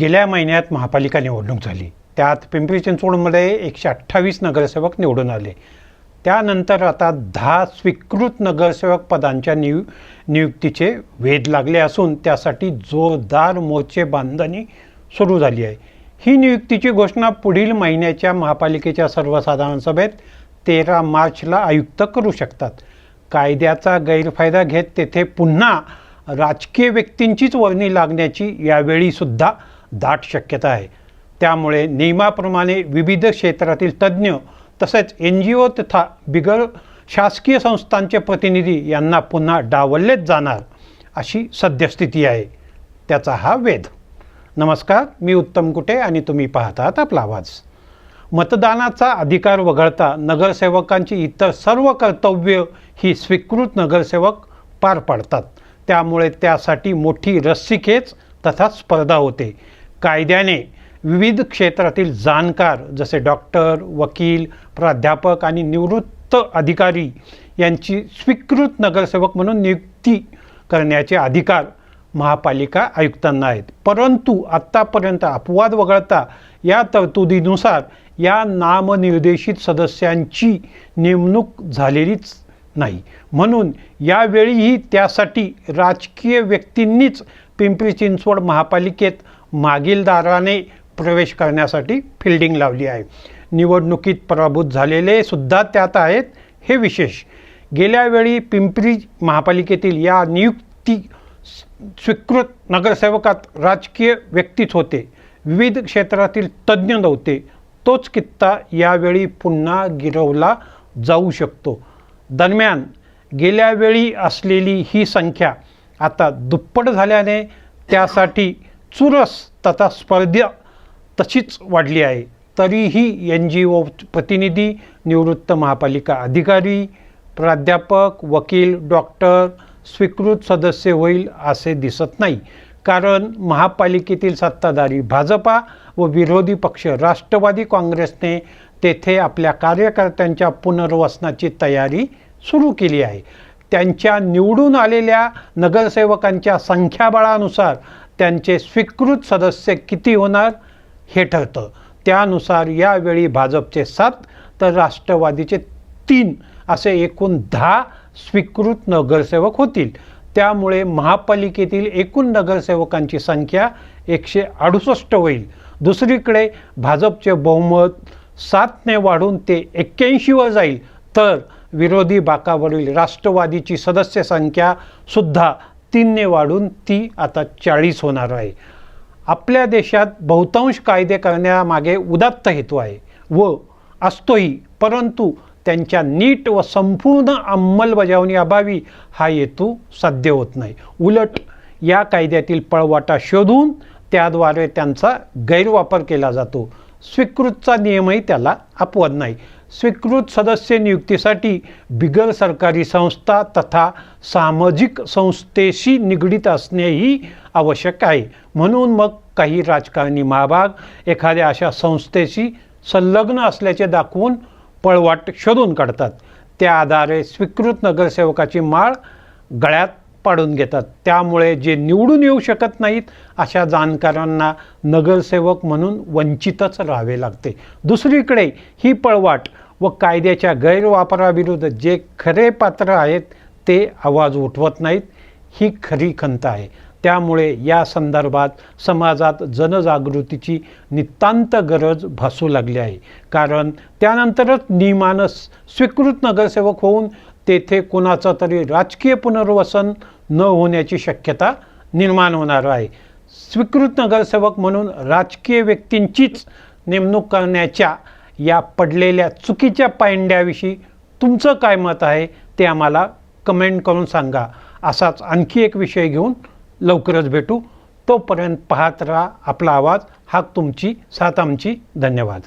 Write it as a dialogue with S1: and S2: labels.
S1: गेल्या महिन्यात महापालिका निवडणूक झाली. त्यात पिंपरी चिंचवडमध्ये 128 नगरसेवक निवडून आले. त्यानंतर आता 10 स्वीकृत नगरसेवक पदांच्या नियुक्तीचे वेध लागले असून त्यासाठी जोरदार मोर्चे बांधणी सुरू झाली आहे. ही नियुक्तीची घोषणा पुढील महिन्याच्या महापालिकेच्या सर्वसाधारण सभेत 13 मार्चला आयुक्त करू शकतात. कायद्याचा गैरफायदा घेत तेथे पुन्हा राजकीय व्यक्तींचीच वर्णी लागण्याची यावेळीसुद्धा दाट शक्यता आहे. त्यामुळे नियमाप्रमाणे विविध क्षेत्रातील तज्ज्ञ तसेच NGO तथा बिगर शासकीय संस्थांचे प्रतिनिधी यांना पुन्हा डावललेच जाणार अशी सद्यस्थिती आहे. त्याचा हा वेध. नमस्कार, मी उत्तम कुटे आणि तुम्ही पाहतात आपला आवाज. मतदानाचा अधिकार वगळता नगरसेवकांची इतर सर्व कर्तव्य ही स्वीकृत नगरसेवक पार पाडतात. त्यामुळे त्यासाठी मोठी रस्सीखेच तथा स्पर्धा होते. कायद्याने विविध क्षेत्रातील जाणकार जसे डॉक्टर, वकील, प्राध्यापक आणि निवृत्त अधिकारी यांची स्वीकृत नगरसेवक म्हणून नियुक्ती करण्याचे अधिकार महापालिका आयुक्तांना आहेत. परंतु आत्तापर्यंत अपवाद वगळता या तरतुदीनुसार या नामनिर्देशित सदस्यांची नेमणूक झालेलीच नाही. म्हणून यावेळीही त्यासाठी राजकीय व्यक्तींनीच पिंपरी चिंचवड महापालिकेत मागील दाराने प्रवेश करण्यासाठी फिल्डिंग लावली आहे. निवडणुकीत पराभूत झालेले सुद्धा त्यात आहेत. हे विशेष. गेल्या वेळी पिंपरी महापालिकेतील या नियुक्ती स्वीकृत नगरसेवकात राजकीय व्यक्तीच होते, विविध क्षेत्रातील तज्ज्ञ नव्हते. तोच कित्ता यावेळी पुन्हा गिरवला जाऊ शकतो. दरम्यान गेल्या वेळी असलेली ही संख्या आता दुप्पट झाल्याने त्यासाठी चुरस तथा स्पर्धा तशीच वाढली आहे. तरीही NGO प्रतिनिधी, निवृत्त महापालिका अधिकारी, प्राध्यापक, वकील, डॉक्टर स्वीकृत सदस्य होईल असे दिसत नाही. कारण महापालिकेतील सत्ताधारी भाजपा व विरोधी पक्ष राष्ट्रवादी काँग्रेसने तेथे आपल्या कार्यकर्त्यांच्या पुनर्वसनाची तयारी सुरू केली आहे. त्यांच्या निवडून आलेल्या नगरसेवकांच्या संख्याबळानुसार त्यांचे स्वीकृत सदस्य किती होणार हे ठरतं. त्यानुसार यावेळी भाजपचे 7 तर राष्ट्रवादीचे 3 असे एकूण 10 स्वीकृत नगरसेवक होतील. त्यामुळे महापालिकेतील एकूण नगरसेवकांची संख्या 168 होईल. दुसरीकडे भाजपचे बहुमत 7ने वाढून ते 81वर जाईल, तर विरोधी बाकावरील राष्ट्रवादीची सदस्य संख्या सुद्धा 3ने वाढून ती आता 40 होणार आहे. आपल्या देशात बहुतांश कायदे करण्यामागे उदात्त हेतू आहे व असतोही, परंतु त्यांच्या नीट व संपूर्ण अंमलबजावणी अभावी हा हेतू साध्य होत नाही. उलट या कायद्यातील पळवाटा शोधून त्याद्वारे त्यांचा गैरवापर केला जातो. स्वीकृतचा नियमही त्याला अपवाद नाही. स्वीकृत सदस्य नियुक्तीसाठी बिगर सरकारी संस्था तथा सामाजिक संस्थेशी निगडीत असणेही आवश्यक आहे. म्हणून मग काही राजकारणी महाभाग एखाद्या अशा संस्थेशी संलग्न असल्याचे दाखवून पळवाट शोधून काढतात. त्या आधारे स्वीकृत नगरसेवकाची माळ गळ्यात पाडून घेतात. त्यामुळे जे निवडून येऊ शकत नाहीत अशा जाणकारांना नगरसेवक म्हणून वंचितच राहावे लागते. दुसरीकडे ही पळवाट व कायद्याच्या गैरवापराविरुद्ध जे खरे पात्र आहेत ते आवाज उठवत नाहीत, ही खरी खंत आहे. त्यामुळे या संदर्भात समाजात जनजागृतीची नितांत गरज भासू लागली आहे. कारण त्यानंतरच नियमानं स्वीकृत नगरसेवक होऊन तेथे कोणाचं तरी राजकीय पुनर्वसन न होण्याची शक्यता निर्माण होणार आहे. स्वीकृत नगरसेवक म्हणून राजकीय व्यक्तींचीच नेमणूक करण्याच्या या पडलेल्या चुकीच्या पायंड्याविषयी तुमचं काय मत आहे ते आम्हाला कमेंट करून सांगा. असाच आणखी एक विषय घेऊन लवकरच भेटू. तोपर्यंत पाहत राहा आपला आवाज. हाक तुमची, साथ आमची. धन्यवाद.